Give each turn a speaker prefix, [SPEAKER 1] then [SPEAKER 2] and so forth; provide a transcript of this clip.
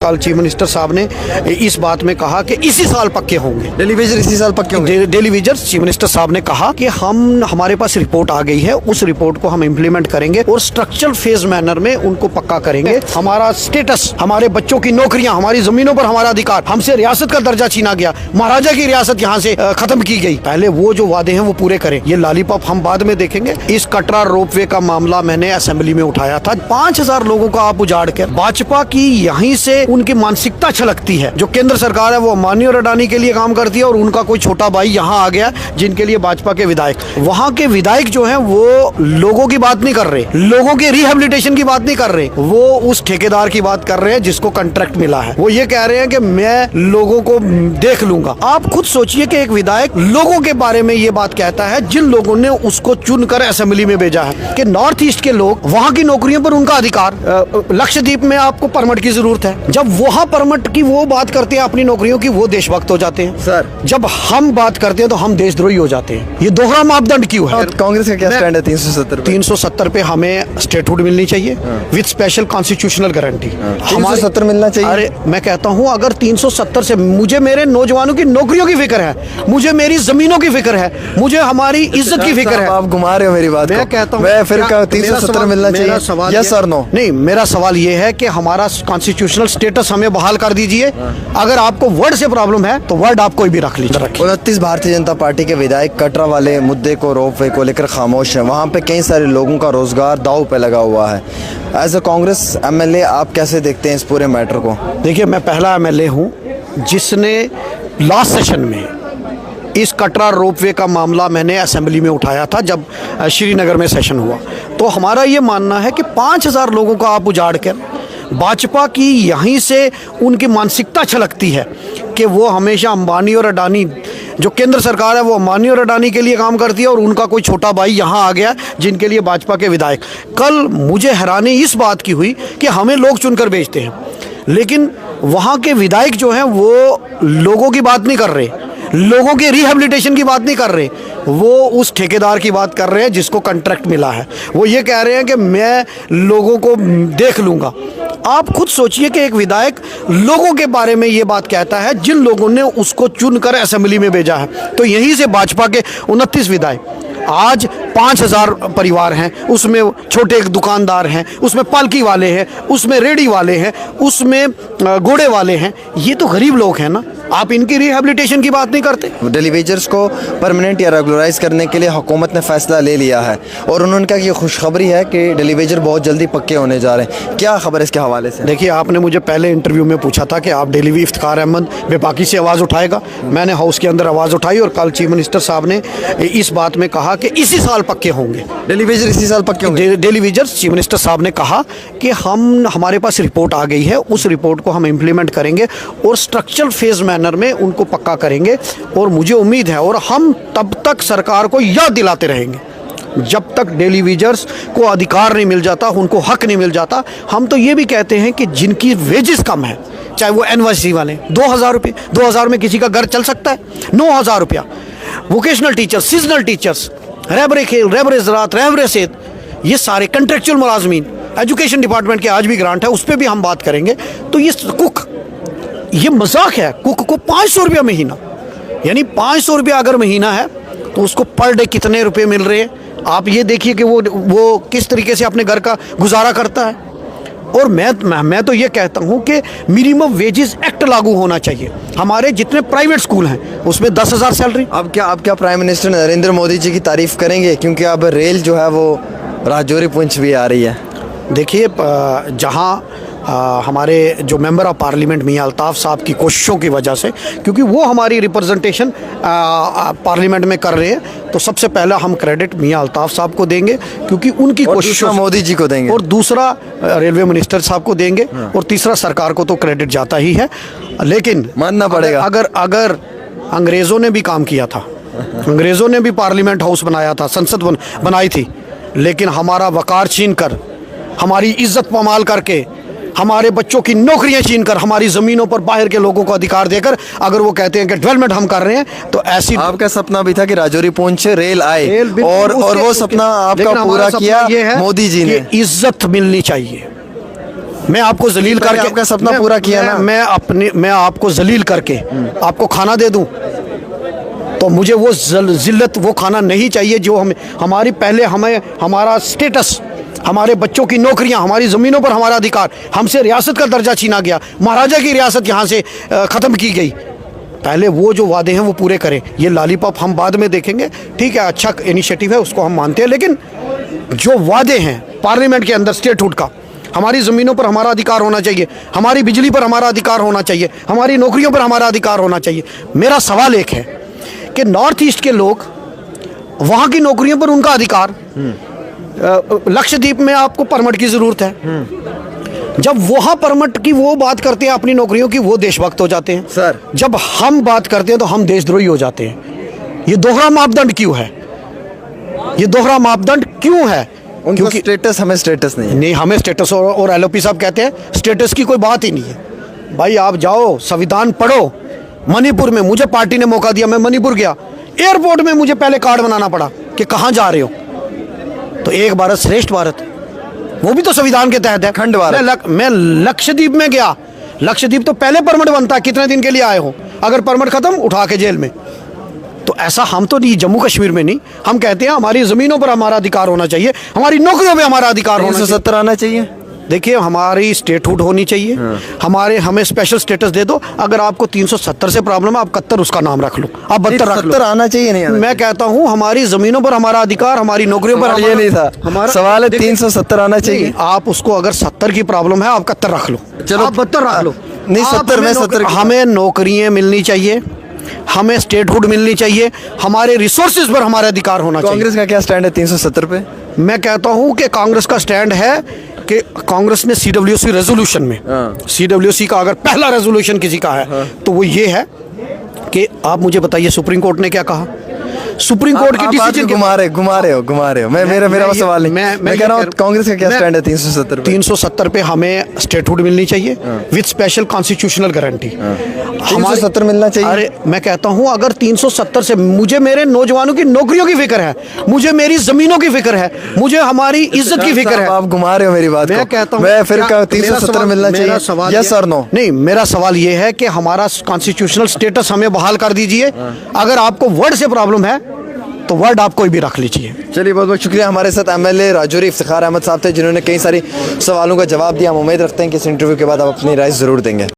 [SPEAKER 1] कल chief minister साहब ने इस बात में कहा कि इसी साल पक्के होंगे
[SPEAKER 2] डेली वेजर, इसी साल पक्के होंगे
[SPEAKER 1] डेली वेजर्स। चीफ मिनिस्टर साहब ने कहा कि हमारे पास रिपोर्ट आ गई है, उस रिपोर्ट को हम इम्प्लीमेंट करेंगे और स्ट्रक्चरल फेज मैनर में उनको पक्का करेंगे। हमारा स्टेटस, हमारे बच्चों की नौकरियां, हमारी जमीनों पर हमारा अधिकार, हमसे रियासत का दर्जा छीना गया, महाराजा की रियासत यहाँ से खत्म की गई। पहले वो जो वादे हैं वो पूरे करें। ये लॉलीपॉप हम बाद में देखेंगे। इस कटरा रोपवे का मामला मैंने असेंबली में उठाया था। 5000 लोगों का आप उजाड़ कर भाजपा की यहीं से उनकी मानसिकता छलकती है। जो केंद्र सरकार है वो अंबानी और अडानी के लिए काम करती है और उनका कोई छोटा भाई यहाँ आ गया जिनके लिए भाजपा के विधायक, वहाँ के विधायक जो हैं वो लोगों की बात नहीं कर रहे, लोगों के रिहेबिलिटेशन की बात नहीं कर रहे, वो उस ठेकेदार की बात कर रहे हैं जिसको कॉन्ट्रैक्ट मिला है। वो ये कह रहे हैं कि मैं लोगों को देख लूंगा। आप खुद सोचिए कि एक विधायक लोगों के बारे में ये बात कहता है जिन लोगों ने उसको चुनकर असेंबली में भेजा है कि नॉर्थ ईस्ट के लोग, वहाँ की नौकरियों पर उनका अधिकार। लक्षद्वीप में आपको परमिट की जरूरत है, जब वहाँ परमिट की वो बात करते हैं अपनी नौकरियों की, वो देशभक्त हो जाते हैं सर। जब हम बात करते हैं तो हम देशद्रोही हो जाते हैं। ये दोहरा मापदंड क्यों है?
[SPEAKER 2] कांग्रेस का क्या स्टैंड है?
[SPEAKER 1] 370 पे हमें स्टेटहुड मिलनी चाहिए विद स्पेशल कॉन्स्टिट्यूशनल गारंटी।
[SPEAKER 2] 370 मिलना चाहिए।
[SPEAKER 1] अरे मैं कहता हूँ अगर 370 से मुझे मेरे नौजवानों की नौकरियों की फिक्र है, मुझे मेरी जमीनों की फिक्र है, मुझे हमारी इज्जत की फिक्र है।
[SPEAKER 2] आप घुमा रहे हो मेरी बात।
[SPEAKER 1] मैं कहता हूँ
[SPEAKER 2] 370 मिलना चाहिए। यस और नो?
[SPEAKER 1] नहीं, मेरा सवाल ये है कि हमारा कॉन्स्टिट्यूशनल स्टेटस हमें बहाल कर दीजिए। अगर आपको वर्ड से प्रॉब्लम है तो वर्ड आप कोई भी रख लीजिए।
[SPEAKER 2] 29 भारतीय जनता पार्टी के विधायक कटरा वाले मुद्दे को, रोपवे को लेकर खामोश हैं। वहाँ पे कई सारे लोगों का रोजगार दांव पे लगा हुआ है। एज अ कांग्रेस एमएलए आप कैसे देखते हैं इस पूरे मैटर को?
[SPEAKER 1] देखिए, मैं पहला एमएलए हूँ जिसने लास्ट सेशन में इस कटरा रोपवे का मामला मैंने असेंबली में उठाया था जब श्रीनगर में सेशन हुआ। तो हमारा ये मानना है कि 5000 लोगों का आप उजाड़ कर भाजपा की यहीं से उनकी मानसिकता छलकती है कि वो हमेशा अंबानी और अडानी, जो केंद्र सरकार है वो अंबानी और अडानी के लिए काम करती है और उनका कोई छोटा भाई यहाँ आ गया जिनके लिए भाजपा के विधायक। कल मुझे हैरानी इस बात की हुई कि हमें लोग चुनकर भेजते हैं, लेकिन वहाँ के विधायक जो हैं वो लोगों की बात नहीं कर रहे, लोगों के रिहेबिलिटेशन की बात नहीं कर रहे, वो उस ठेकेदार की बात कर रहे हैं जिसको कॉन्ट्रैक्ट मिला है। वो ये कह रहे हैं कि मैं लोगों को देख लूँगा। आप खुद सोचिए कि एक विधायक लोगों के बारे में ये बात कहता है जिन लोगों ने उसको चुनकर असेंबली में भेजा है। तो यहीं से भाजपा के 29 विधायक, आज 5000 परिवार हैं, उसमें छोटे दुकानदार हैं, उसमें पालकी वाले हैं, उसमें रेडी वाले हैं, उसमें घोड़े वाले हैं। ये तो गरीब लोग हैं ना, आप इनकी रिहेबिलिटेशन की बात नहीं करते।
[SPEAKER 2] डेली वेजर्स को परमानेंट या रेगुलराइज करने के लिए हुकूमत ने फैसला ले लिया है और उन्होंने कहा कि खुशखबरी है कि डेली वेजर बहुत जल्दी पक्के होने जा रहे हैं। क्या खबर है इसके हवाले से?
[SPEAKER 1] देखिए, आपने मुझे पहले इंटरव्यू में पूछा था कि आप डेली इफ्तिखार अहमद बेबाकी से आवाज़ उठाएगा। मैंने हाउस के अंदर आवाज़ उठाई और कल चीफ मिनिस्टर साहब ने इस बात में कहा कि इसी साल पक्के होंगे
[SPEAKER 2] डेली वेजर, इसी साल पक्के होंगे
[SPEAKER 1] डेली वेजर्स। चीफ मिनिस्टर साहब ने कहा कि हमारे पास रिपोर्ट आ गई है, उस रिपोर्ट को हम इम्प्लीमेंट करेंगे और स्ट्रक्चरल फेज मैनर में उनको पक्का करेंगे। और मुझे उम्मीद है और हम तब तक सरकार को याद दिलाते रहेंगे जब तक डेली वेजर्स को अधिकार नहीं मिल जाता, उनको हक नहीं मिल जाता। हम तो ये भी कहते हैं कि जिनकी वेजेस कम है, चाहे वो एनवाईसी वाले, 2000 रुपये, 2000 में किसी का घर चल सकता है, 9000 रुपया। वोकेशनल टीचर्स, सीजनल टीचर्स, रहबरे खेल, रहबरे ज़राअत, रहबरे सेहत, ये सारे कंट्रेक्चुअल मुलाजमीन, एजुकेशन डिपार्टमेंट के आज भी ग्रांट है, उस पर भी हम बात करेंगे। तो ये कुक, ये मजाक है। कुक को 500 रुपया महीना, यानी 500 रुपया अगर महीना है तो उसको पर डे कितने रुपए मिल रहे हैं? आप ये देखिए कि वो किस तरीके से अपने घर का गुजारा करता है। और मैं तो ये कहता हूँ कि मिनिमम वेजेस एक्ट लागू होना चाहिए। हमारे जितने प्राइवेट स्कूल हैं उसमें 10,000 सैलरी।
[SPEAKER 2] अब क्या प्राइम मिनिस्टर नरेंद्र मोदी जी की तारीफ करेंगे, क्योंकि अब रेल जो है वो राजौरी पुंछ भी आ रही है?
[SPEAKER 1] देखिए, जहाँ हमारे जो मेंबर ऑफ पार्लियामेंट मियां अल्ताफ़ साहब की कोशिशों की वजह से, क्योंकि वो हमारी रिप्रेजेंटेशन पार्लियामेंट में कर रहे हैं, तो सबसे पहला हम क्रेडिट मियां अल्ताफ़ साहब को देंगे क्योंकि उनकी कोशिशों,
[SPEAKER 2] मोदी जी को देंगे,
[SPEAKER 1] और दूसरा रेलवे मिनिस्टर साहब को देंगे, और तीसरा सरकार को तो क्रेडिट जाता ही है। लेकिन
[SPEAKER 2] मानना पड़ेगा,
[SPEAKER 1] अगर अंग्रेज़ों ने भी काम किया था, अंग्रेज़ों ने भी पार्लियामेंट हाउस बनाया था, संसद बनाई थी, लेकिन हमारा वकार छीन कर, हमारी इज्जत पामाल करके, हमारे बच्चों की नौकरियां छीनकर, हमारी ज़मीनों पर बाहर के लोगों को अधिकार देकर अगर वो कहते हैं कि डेवलपमेंट हम कर रहे हैं, तो ऐसी।
[SPEAKER 2] आपका सपना भी था कि राजौरी पुंछ रेल आए और वो सपना आपका पूरा किया मोदी जी ने।
[SPEAKER 1] इज्जत मिलनी चाहिए, मैं आपको जलील
[SPEAKER 2] पहले
[SPEAKER 1] करके
[SPEAKER 2] आपका सपना पूरा किया ना।
[SPEAKER 1] मैं आपको जलील करके आपको खाना दे दूं तो मुझे वो जिल्लत वो खाना नहीं चाहिए जो हमें हमारा स्टेटस, हमारे बच्चों की नौकरियां, हमारी ज़मीनों पर हमारा अधिकार, हमसे रियासत का दर्जा छीना गया, महाराजा की रियासत यहाँ से ख़त्म की गई। पहले वो जो वादे हैं वो पूरे करें। ये लॉलीपॉप हम बाद में देखेंगे, ठीक है, अच्छा इनिशिएटिव है, उसको हम मानते हैं, लेकिन जो वादे हैं पार्लियामेंट के अंदर स्टेटहुड का, हमारी ज़मीनों पर हमारा अधिकार होना चाहिए, हमारी बिजली पर हमारा अधिकार होना चाहिए, हमारी नौकरियों पर हमारा अधिकार होना चाहिए। मेरा सवाल एक है कि नॉर्थ ईस्ट के लोग, वहाँ की नौकरियों पर उनका अधिकार, लक्षद्वीप में आपको परमिट की ज़रूरत है, जब वहाँ परमिट की वो बात करते हैं अपनी नौकरियों की, वो देशभक्त हो जाते हैं
[SPEAKER 2] सर।
[SPEAKER 1] जब हम बात करते हैं तो हम देशद्रोही हो जाते हैं। ये दोहरा मापदंड क्यों है? ये दोहरा मापदंड क्यों है?
[SPEAKER 2] क्योंकि स्टेटस, हमें स्टेटस नहीं है।
[SPEAKER 1] नहीं, हमें स्टेटस, और एलओपी साहब कहते हैं स्टेटस की कोई बात ही नहीं है। भाई आप जाओ संविधान पढ़ो। मणिपुर में मुझे पार्टी ने मौका दिया, मैं मणिपुर गया, एयरपोर्ट में मुझे पहले कार्ड बनाना पड़ा कि कहाँ जा रहे हो, तो एक भारत श्रेष्ठ भारत, वो भी तो संविधान के तहत है।
[SPEAKER 2] अखंड भारत।
[SPEAKER 1] मैं लक्षद्वीप में गया, लक्षद्वीप तो पहले परमिट बनता है, कितने दिन के लिए आए हो, अगर परमिट खत्म उठा के जेल में। तो ऐसा हम तो नहीं, जम्मू कश्मीर में नहीं, हम कहते हैं हमारी जमीनों पर हमारा अधिकार होना चाहिए, हमारी नौकरियों पे हमारा अधिकार होना चाहिए।
[SPEAKER 2] 370 आना चाहिए।
[SPEAKER 1] देखिए, हमारी स्टेटहुड होनी चाहिए, हमें स्पेशल स्टेटस दे दो। अगर आपको 370 से प्रॉब्लम है, आप 71 उसका नाम रख लो, आप 72 रख लो।
[SPEAKER 2] 70 आना चाहिए, नहीं आना
[SPEAKER 1] मैं कहता हूँ हमारी जमीनों पर हमारा अधिकार, हमारी नौकरियों पर
[SPEAKER 2] ये नहीं था
[SPEAKER 1] हमारा
[SPEAKER 2] सवाल है। 370 आना चाहिए।
[SPEAKER 1] आप उसको अगर 70 की प्रॉब्लम है, आप 71 रख लो,
[SPEAKER 2] चलो,
[SPEAKER 1] आप 72 रख लो।
[SPEAKER 2] नहीं,
[SPEAKER 1] आप
[SPEAKER 2] 70 में 70
[SPEAKER 1] हमें नौकरियां मिलनी चाहिए, हमें स्टेटहुड मिलनी चाहिए, हमारे रिसोर्सेज पर हमारा अधिकार होना चाहिए।
[SPEAKER 2] कांग्रेस का क्या स्टैंड है 370 पे?
[SPEAKER 1] मैं कहता हूं कि कांग्रेस का स्टैंड है कि कांग्रेस ने सीडब्ल्यूसी रेजोल्यूशन में, सीडब्ल्यूसी का अगर पहला रेजोल्यूशन किसी का है तो वो ये है कि आप मुझे बताइए सुप्रीम कोर्ट ने क्या कहा। सुप्रीम कोर्ट के डिसीजन के
[SPEAKER 2] घुमा रहे हो। मेरा वो सवाल नहीं, मैं कह रहा हूँ कांग्रेस का क्या स्टैंड है 370 पे?
[SPEAKER 1] 370 पे हमें स्टेटहुड मिलनी चाहिए विद स्पेशल कॉन्स्टिट्यूशनल गारंटी।
[SPEAKER 2] 370 मिलना चाहिए।
[SPEAKER 1] अरे मैं कहता हूं अगर 370 से, मुझे मेरे नौजवानों की नौकरियों की फिक्र है, मुझे मेरी जमीनों की फिक्र है, मुझे हमारी इज्जत की फिक्र है।
[SPEAKER 2] आप घुमा रहे हो मेरी बात
[SPEAKER 1] मैं
[SPEAKER 2] को।
[SPEAKER 1] कहता हूं,
[SPEAKER 2] मैं फिर 370 मिलना चाहिए, यस और नो?
[SPEAKER 1] नहीं, मेरा सवाल ये है कि हमारा कॉन्स्टिट्यूशनल स्टेटस हमें बहाल कर दीजिए। अगर आपको वर्ड से प्रॉब्लम है तो वर्ड आप कोई भी रख लीजिए।
[SPEAKER 2] चलिए, बहुत बहुत शुक्रिया। हमारे साथ एमएलए राजौरी इफ्तिखार अहमद साहब थे, जिन्होंने कई सारी सवालों का जवाब दिया। हम उम्मीद रखते हैं कि इस इंटरव्यू के बाद आप अपनी राय ज़रूर देंगे।